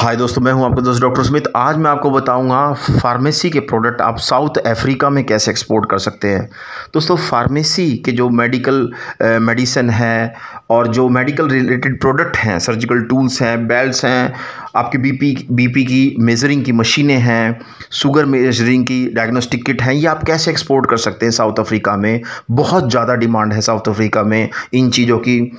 हाय दोस्तों, मैं हूं आपका दोस्त डॉक्टर स्मिथ। आज मैं आपको बताऊंगा फार्मेसी के प्रोडक्ट आप साउथ अफ्रीका में कैसे एक्सपोर्ट कर सकते हैं। दोस्तों, फार्मेसी के जो मेडिसिन है और जो मेडिकल रिलेटेड प्रोडक्ट हैं, सर्जिकल टूल्स हैं, बेल्ट्स हैं, आपकी बीपी की मेजरिंग की मशीनें हैं, शुगर मेजरिंग की डायग्नोस्टिक किट हैं, ये आप कैसे एक्सपोर्ट कर सकते हैं साउथ अफ्रीका में। बहुत ज़्यादा डिमांड है साउथ अफ्रीका में इन चीज़ों की।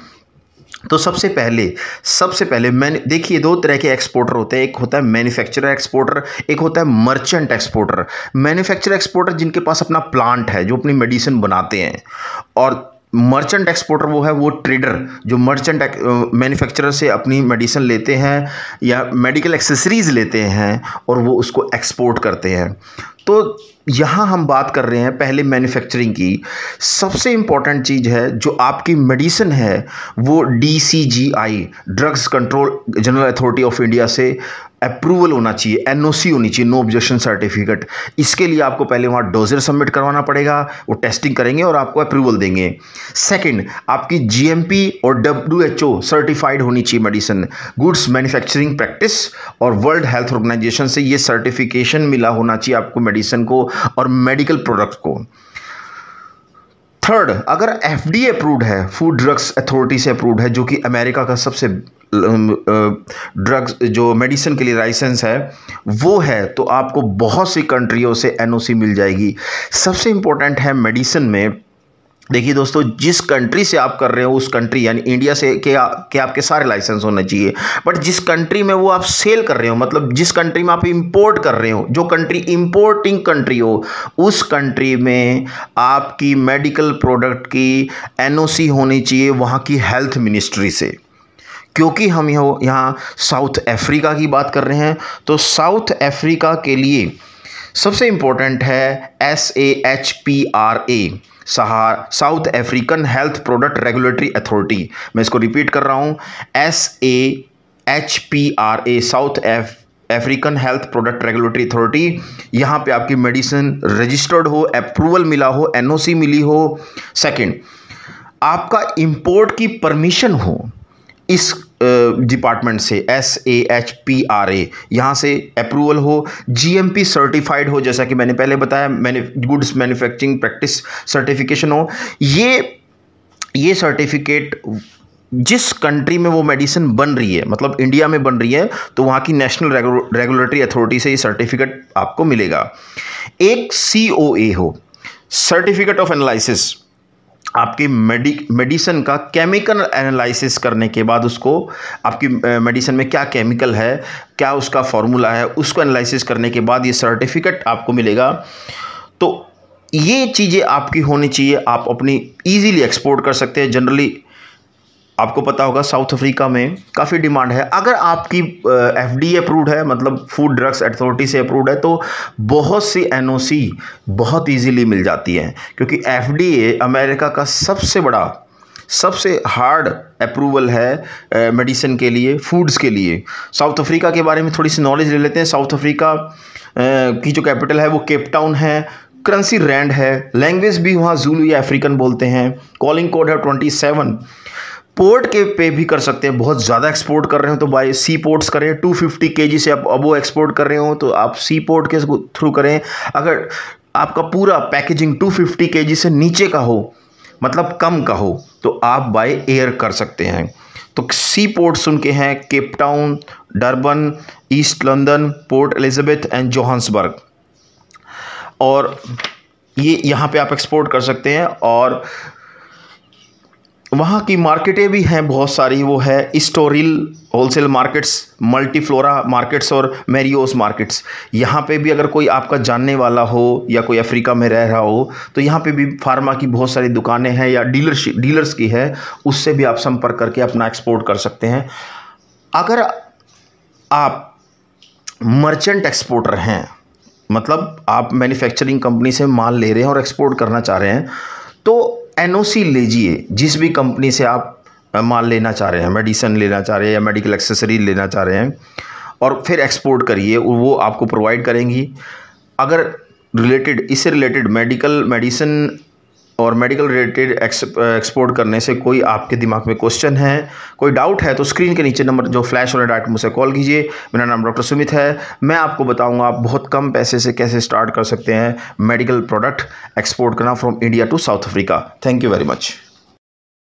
तो सबसे पहले मैंने देखिए, दो तरह के एक्सपोर्टर होते हैं। एक होता है मैन्युफैक्चरर एक्सपोर्टर, एक होता है मर्चेंट एक्सपोर्टर। मैन्युफैक्चरर एक्सपोर्टर जिनके पास अपना प्लांट है, जो अपनी मेडिसिन बनाते हैं। और मर्चेंट एक्सपोर्टर वो है, वो ट्रेडर जो मर्चेंट मैन्युफैक्चरर से अपनी मेडिसिन लेते हैं या मेडिकल एक्सेसरीज लेते हैं और वो उसको एक्सपोर्ट करते हैं। तो यहाँ हम बात कर रहे हैं पहले मैन्युफैक्चरिंग की। सबसे इम्पॉर्टेंट चीज़ है, जो आपकी मेडिसिन है वो DCGI, drugs control general authority of India से अप्रूवल होना चाहिए, NOC होनी चाहिए, नो ऑब्जेक्शन सर्टिफिकेट। इसके लिए आपको पहले वहाँ डोजर सबमिट करवाना पड़ेगा, वो टेस्टिंग करेंगे और आपको अप्रूवल देंगे। सेकंड, आपकी GMP और WHO सर्टिफाइड होनी चाहिए मेडिसिन, गुड्स मैन्युफैक्चरिंग प्रैक्टिस और वर्ल्ड हेल्थ ऑर्गेनाइजेशन से ये सर्टिफिकेशन मिला होना चाहिए आपको मेडिसिन को और मेडिकल प्रोडक्ट को। थर्ड, अगर FDA अप्रूव्ड है, फूड ड्रग्स अथॉरिटी से अप्रूव्ड है, जो कि अमेरिका का सबसे ड्रग्स जो मेडिसिन के लिए लाइसेंस है वो है, तो आपको बहुत सी कंट्रियों से NOC मिल जाएगी। सबसे इंपॉर्टेंट है मेडिसिन में, देखिए दोस्तों, जिस कंट्री से आप कर रहे हो उस कंट्री यानी इंडिया से के आपके सारे लाइसेंस होने चाहिए। बट जिस कंट्री में वो आप सेल कर रहे हो, मतलब जिस कंट्री में आप इंपोर्ट कर रहे हो, जो कंट्री इंपोर्टिंग कंट्री हो, उस कंट्री में आपकी मेडिकल प्रोडक्ट की NOC होनी चाहिए वहाँ की हेल्थ मिनिस्ट्री से। क्योंकि हम यहाँ साउथ अफ्रीका की बात कर रहे हैं, तो साउथ अफ्रीका के लिए सबसे इंपॉर्टेंट है SAHPRA, south African health product regulatory authority. मैं इसको रिपीट कर रहा हूँ, SAHPRA, south African health product regulatory authority. यहाँ पे आपकी मेडिसिन रजिस्टर्ड हो, अप्रूवल मिला हो, NOC मिली हो। सेकंड, आपका इंपोर्ट की परमिशन हो इस डिपार्टमेंट से, SAHPRA, यहाँ से अप्रूवल हो, GMP सर्टिफाइड हो, जैसा कि मैंने पहले बताया, गुड्स मैन्युफैक्चरिंग प्रैक्टिस सर्टिफिकेशन हो। ये सर्टिफिकेट जिस कंट्री में वो मेडिसिन बन रही है, मतलब इंडिया में बन रही है, तो वहाँ की नेशनल रेगुलेटरी अथॉरिटी से ये सर्टिफिकेट आपको मिलेगा। एक COA हो, सर्टिफिकेट ऑफ एनालिसिस, आपकी मेडिसिन का केमिकल एनालिसिस करने के बाद उसको, आपकी मेडिसिन में क्या केमिकल है, क्या उसका फॉर्मूला है, उसको एनालिसिस करने के बाद ये सर्टिफिकेट आपको मिलेगा। तो ये चीज़ें आपकी होनी चाहिए, आप अपनी इजीली एक्सपोर्ट कर सकते हैं। जनरली आपको पता होगा साउथ अफ्रीका में काफ़ी डिमांड है। अगर आपकी FDA अप्रूव्ड है, मतलब फूड ड्रग्स अथॉरिटी से अप्रूव्ड है, तो बहुत सी NOC बहुत इजीली मिल जाती है, क्योंकि FDA अमेरिका का सबसे हार्ड अप्रूवल है मेडिसिन के लिए, फूड्स के लिए। साउथ अफ्रीका के बारे में थोड़ी सी नॉलेज ले लेते हैं। साउथ अफ्रीका की जो कैपिटल है वो केप टाउन है, करेंसी रैंड है, लैंग्वेज भी वहाँ ज़ूलू या अफ्रीकन बोलते हैं, कॉलिंग कोड है 27। पोर्ट के पे भी कर सकते हैं। बहुत ज़्यादा एक्सपोर्ट कर रहे हो तो बाय सी पोर्ट्स करें। 250 kg से आप अब वो एक्सपोर्ट कर रहे हो तो आप सी पोर्ट के थ्रू करें। अगर आपका पूरा पैकेजिंग 250 kg से नीचे का हो, मतलब कम का हो, तो आप बाय एयर कर सकते हैं। तो सी पोर्ट्स उनके हैं Cape Town, Durban, east London, port Elizabeth and Johannesburg, और ये यहाँ पे आप एक्सपोर्ट कर सकते हैं। और वहाँ की मार्केटें भी हैं बहुत सारी, वो है स्टोरिल होलसेल मार्केट्स, मल्टीफ्लोरा मार्केट्स और मैरियोस मार्केट्स। यहाँ पे भी अगर कोई आपका जानने वाला हो या कोई अफ्रीका में रह रहा हो, तो यहाँ पे भी फार्मा की बहुत सारी दुकानें हैं या डीलर्स की है, उससे भी आप संपर्क करके अपना एक्सपोर्ट कर सकते हैं। अगर आप मर्चेंट एक्सपोर्टर हैं, मतलब आप मैन्युफैक्चरिंग कंपनी से माल ले रहे हैं और एक्सपोर्ट करना चाह रहे हैं, तो NOC लीजिए जिस भी कंपनी से आप माल लेना चाह रहे हैं, मेडिसिन लेना चाह रहे हैं या मेडिकल एक्सेसरी लेना चाह रहे हैं, और फिर एक्सपोर्ट करिए, वो आपको प्रोवाइड करेंगी। अगर इससे रिलेटेड मेडिसिन और मेडिकल रिलेटेड एक्सपोर्ट करने से कोई आपके दिमाग में क्वेश्चन है, कोई डाउट है, तो स्क्रीन के नीचे नंबर जो फ्लैश हो रहा है डायरेक्ट मुझसे कॉल कीजिए। मेरा नाम डॉक्टर सुमित है। मैं आपको बताऊंगा आप बहुत कम पैसे से कैसे स्टार्ट कर सकते हैं मेडिकल प्रोडक्ट एक्सपोर्ट करना from India to South Africa. Thank you very much.